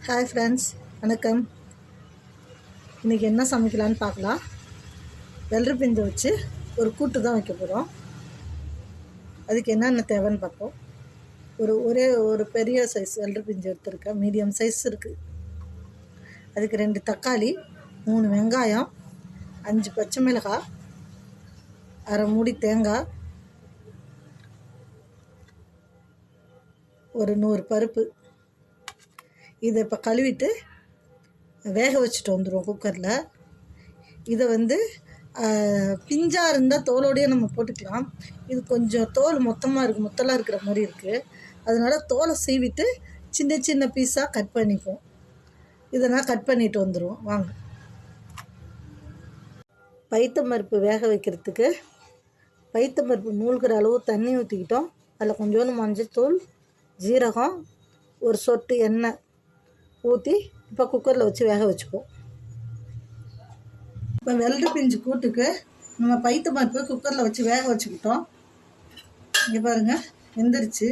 Hi friends, வணக்கம். இன்றைக்கி என்ன சமைக்கலான்னு பார்க்கலாம். வெள்ளரி பிஞ்சை வச்சு ஒரு கூட்டு தான் வைக்க போகிறோம். அதுக்கு என்னென்ன தேவைன்னு பார்ப்போம். ஒரே ஒரு பெரிய சைஸ் வெள்ளரி பிஞ்சு எடுத்துருக்கேன், மீடியம் சைஸ் இருக்குது. அதுக்கு 2 தக்காளி, 3 வெங்காயம், 5 பச்சை மிளகாய், அரை மூடி தேங்காய், ஒரு 100 பருப்பு. இதை இப்போ கழுவிட்டு வேக வச்சுட்டு வந்துடுவோம் குக்கரில். இதை பிஞ்சாக இருந்தால் தோலோடையே நம்ம போட்டுக்கலாம். இது கொஞ்சம் தோல் முத்தலாக இருக்கிற மாதிரி இருக்குது. அதனால் தோலை சீவிட்டு சின்ன சின்ன பீஸாக கட் பண்ணிப்போம். இதை நான் கட் பண்ணிட்டு வந்துடுவோம் வாங்க. பைத்தம்பருப்பு வேக வைக்கிறதுக்கு பைத்தம்பருப்பு மூழ்கிற அளவு தண்ணி ஊற்றிக்கிட்டோம். அதில் கொஞ்சோண்டு மஞ்சள்தூள், ஜீரகம், ஒரு சொட்டு எண்ணெய் ஊற்றி இப்போ குக்கரில் வச்சு வேக வச்சுப்போம். இப்போ வெள்ளரி பிஞ்சு கூட்டுக்கு நம்ம பைத்தம்பருப்பு குக்கரில் வச்சு வேக வச்சுக்கிட்டோம். இங்கே பாருங்கள், வெந்துருச்சு.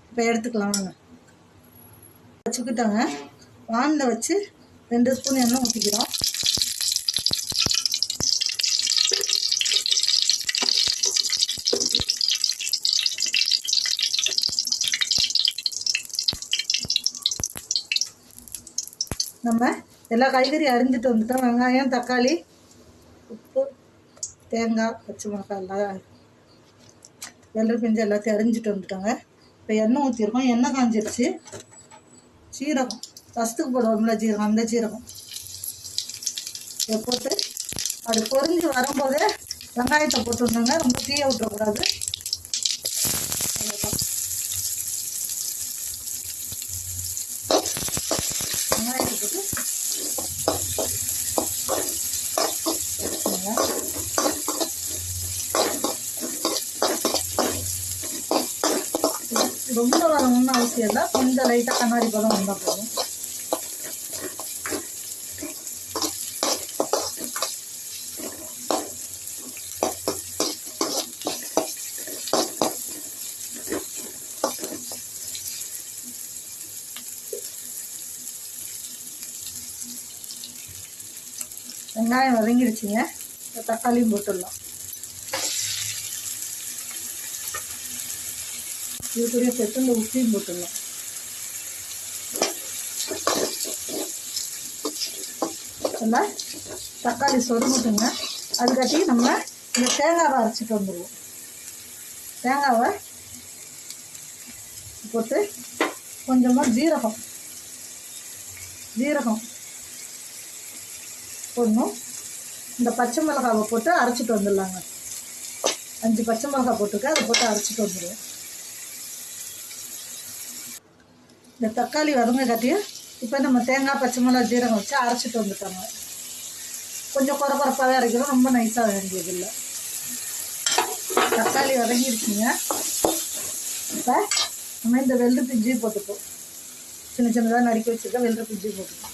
இப்போ எடுத்துக்கலாம் வாங்க. வச்சுக்கிட்டோங்க. வானில் வச்சு 2 ஸ்பூன் எண்ணெய் ஊற்றிக்கிறோம். நம்ம எல்லா காய்கறியும் அரிஞ்சிட்டு வந்துட்டோம். வெங்காயம், தக்காளி, உப்பு, தேங்காய், பச்சை மிளகாய், எல்லாம் வெள்ளரி பிஞ்சு எல்லாத்தையும் அரிஞ்சிட்டு வந்துட்டோங்க. இப்போ எண்ணெய் ஊற்றிருக்கோம். எண்ணெய் காஞ்சிடுச்சு. சீரகம் ஃபஸ்ட்டுக்கு போடுவோம்ல ஜீரகம், அந்த ஜீரகம் இதை போட்டு அது பொரிஞ்சு வரும்போதே வெங்காயத்தை போட்டு விட்டுருங்க. ரொம்ப தீய விட்டுறக்கூடாது. வெங்காயத்தை போட்டு ரொம்ப வரணும்னு அவசியம் இல்லை. கொஞ்சம் லைட்டாக கண்ணாடி பதம் வந்தால் போதும். வெங்காயம் வதங்கிடுச்சுங்க. தக்காளியும் போட்டுடலாம். இது கூட சேர்த்து இந்த உப்பையும் போட்டுடலாம். நல்லா தக்காளி சொருமுட்டுங்க. அதுக்காட்டி நம்ம இந்த தேங்காவை அரைச்சிட்டு வந்துடுவோம். தேங்காவை போட்டு கொஞ்சமாக ஜீரகம் போடணும். இந்த பச்சை மிளகாவை போட்டு அரைச்சிட்டு வந்துடலாங்க. 5 பச்சை மிளகாய் போட்டுக்க, அதை போட்டு அரைச்சிட்டு வந்துடுவோம். இந்த தக்காளி வதங்க காட்டியும் இப்போ நம்ம தேங்காய், பச்சை மிளகா, ஜீரகம் வச்சு அரைச்சிட்டு வந்துட்டோங்க. கொஞ்சம் குறப்பாகவே அரைக்கிறோம், ரொம்ப நைஸாக வேண்டியதில்லை. தக்காளி வதங்கிடுச்சுங்க. இப்போ நம்ம இந்த வெள்ளரி பிஞ்சையும் போட்டுப்போம். சின்ன சின்னதாக நறுக்கி வச்சுருக்க வெள்ளரி பிஞ்சையும் போட்டுப்போம்.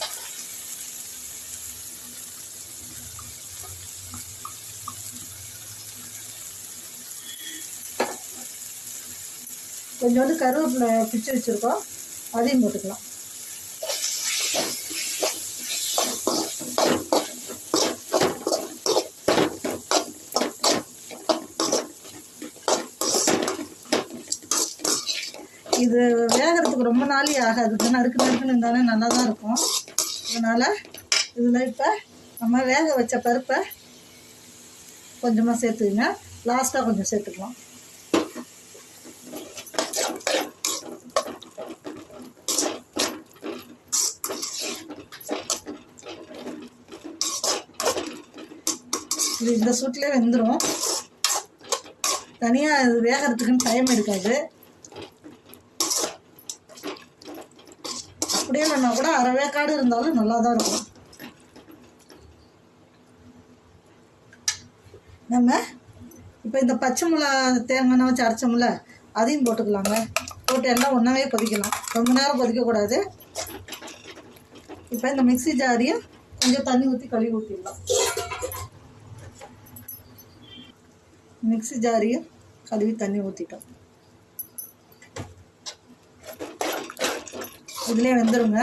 கொஞ்சோண்டு கருவேப்பிலை பிச்சு வச்சுருக்கோம், அதையும் போட்டுக்கலாம். இது வேகிறதுக்கு ரொம்ப நாளே ஆகாது. நறுக்குன்னு இருந்தாலே நல்லா தான் இருக்கும். அதனால் இதில் இப்போ நம்ம வேக வச்ச பருப்பை கொஞ்சமாக சேர்த்துக்குங்க. லாஸ்ட்டாக கொஞ்சம் சேர்த்துக்கலாம். இது இந்த சூட்டிலே வெந்துடும். தனியாக இது வேகிறதுக்குன்னு டைம் இருக்காது. அப்படியே இல்லைன்னா கூட அரை வேக்காடு இருந்தாலும் நல்லா தான் இருக்கும். நம்ம இப்போ இந்த பச்சை மிளகா தேங்காய் வச்சு அரைச்சோம்ல, அதையும் போட்டுக்கலாங்க. போட்டு எல்லாம் ஒன்றாவே கொதிக்கலாம். ரொம்ப நேரம் கொதிக்கக்கூடாது. இப்போ இந்த மிக்ஸி ஜாரையும் கொஞ்சம் தண்ணி ஊற்றி கழுவி ஊற்றிடலாம். மிக்ஸி ஜாரையும் கழுவி தண்ணி ஊற்றிட்டோம். இதுலேயே வெந்துருங்க.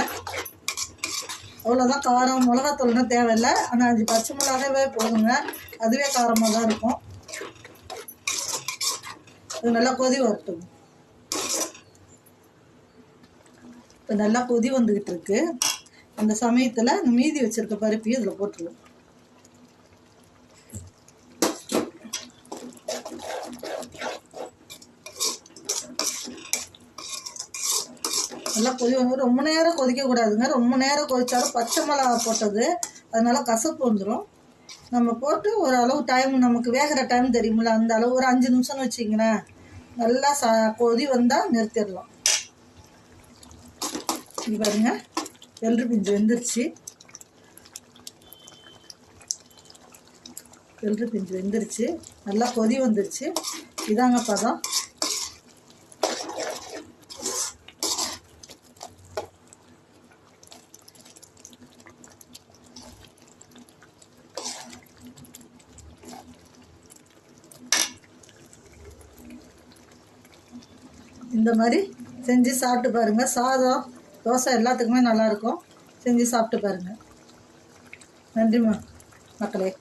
அவ்வளோதான். காரம் மிளகாத்தூள்னா தேவையில்லை. ஆனால் 5 பச்சை மிளகாவே போதுங்க, அதுவே காரமாக தான் இருக்கும். இது நல்லா கொதி வரட்டும். இப்போ நல்லா கொதி வந்துக்கிட்டு இருக்கு. அந்த சமயத்தில் இந்த மீதி வச்சுருக்க பருப்பையும் இதில் போட்டுருவோம். நல்லா கொதி வந்து ரொம்ப நேரம் கொதிக்கக்கூடாதுங்க. ரொம்ப நேரம் கொதித்தாலும் பச்சை மிளகா போட்டது அதனால கசப்பு வந்துடும். நம்ம போட்டு ஒரு அளவு டைம், நமக்கு வேகிற டைம் தெரியுமில்ல, அந்த அளவு ஒரு 5 நிமிஷம்னு வச்சிங்களேன். நல்லா கொதி வந்தால் நிறுத்திடலாம். இது பாருங்க, வெள்ளரி பிஞ்சு வெந்துருச்சு. வெள்ளரி பிஞ்சு வெந்துருச்சு, நல்லா கொதி வந்துருச்சு. இதாங்க பதம். இந்த மாதிரி செஞ்சு சாப்பிட்டு பாருங்கள். சாதம், தோசை எல்லாத்துக்குமே நல்லாயிருக்கும். செஞ்சு சாப்பிட்டு பாருங்கள். நன்றிம்மா மக்களே.